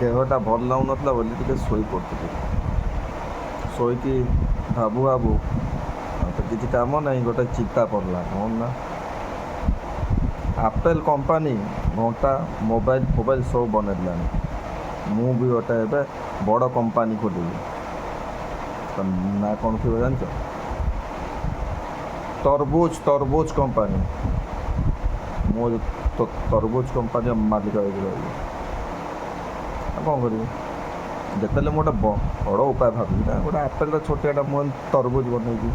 ଦେହଟା ଭଲ ଲାଗୁନଥିଲା ବୋଲି ଟିକେ ଶୋଇପଡ଼ୁଥିଲି। ଶୋଇକି ଭାବୁ ଭାବୁ ତ କିଛି କାମ ନାହିଁ, ଗୋଟେ ଚିନ୍ତା ପଡ଼ିଲା କ'ଣ ନା ଆପେଲ୍ କମ୍ପାନୀ ଘଣ୍ଟା ମୋବାଇଲ ଫୋବାଇଲ ସବୁ ବନେଇଲାଣି। ମୁଁ ବି ଗୋଟେ ଏବେ ବଡ଼ କମ୍ପାନୀ ଖୋଲିବି। ତ ନା କ'ଣ ଥିବ ଜାଣିଛ? ତରଭୁଜ କମ୍ପାନୀ। ମୁଁ ତରଭୁଜ କମ୍ପାନୀର ମାଲିକ ହେଇକି ରହିବି। ଆଉ କ'ଣ କରିବି? ଯେତେବେଳେ ମୁଁ ଗୋଟେ ବଡ଼ ଉପାୟ ଭାବିବି ନା, ଗୋଟେ ଆପେଲ୍ର ଛୋଟିଆଟା ମୁଁ ତରଭୁଜ ବନେଇବି,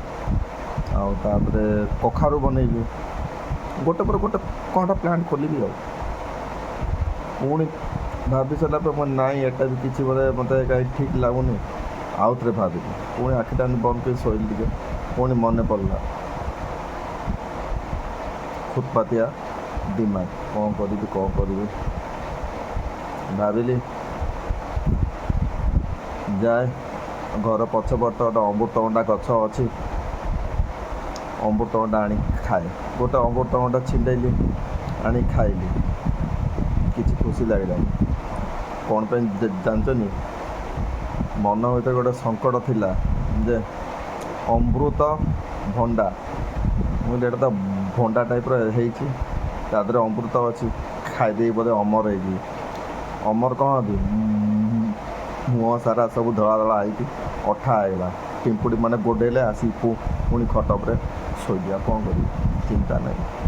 ଆଉ ତାପରେ କଖାରୁ ବନେଇବି, ଗୋଟେ ପରେ ଗୋଟେ କ'ଣଟା ପ୍ଲାଣ୍ଟ ଖୋଲିବି। ଆଉ ପୁଣି ଭାବି ସାରିଲା ପରେ ମୁଁ ନାଇଁ ଏଟା ବି କିଛି ବୋଧେ ମୋତେ କାହିଁ ଠିକ୍ ଲାଗୁନି। ଆଉ ଥରେ ଭାବିଲି, ପୁଣି ଆଖିଟା ବନ୍ଦ କରି ଶୋଇଲି ଟିକେ। ପୁଣି ମନେ ପଡ଼ିଲା ଖୁଦପାତିଆ ଦିମାଗ, କ'ଣ କରିବି ଭାବିଲି। ଯାଏ ଘର ପଛପଟ ଗୋଟେ ଅମୃତଭଣ୍ଡା ଗଛ ଅଛି, ଅମୃତଭଣ୍ଡା ଆଣି ଖାଏ। ଗୋଟେ ଅମୃତଭଣ୍ଡା ଛିଣ୍ଡେଇଲି, ଆଣି ଖାଇଲି, କିଛି ଖୁସି ଲାଗିଲାନି। କ'ଣ ପାଇଁ ଜାଣିଛନି? ମନ ଭିତରେ ଗୋଟେ ସଙ୍କଟ ଥିଲା ଯେ ଅମୃତ ଭଣ୍ଡା, ମୁଁ ଏଇଟା ତ ଭଣ୍ଡା ଟାଇପ୍ର ହେଇଛି, ତା ଦେହରେ ଅମୃତ ଅଛି, ଖାଇଦେଇ ବୋଧେ ଅମର ହେଇଯିବି। ଅମର କ'ଣ ହେବି? ମୁହଁ ସାରା ସବୁ ଧଳା ଧଳା ହେଇକି ଅଠା ହେଇଗଲା। ପିମ୍ପୁଡ଼ି ମାନେ ଗୋଡ଼େଇଲେ ଆସି ପୁଣି ଖଟ ଉପରେ ଶୋଇଲି। ଆଉ କ'ଣ କରିବି? ଚିନ୍ତା ନାହିଁ।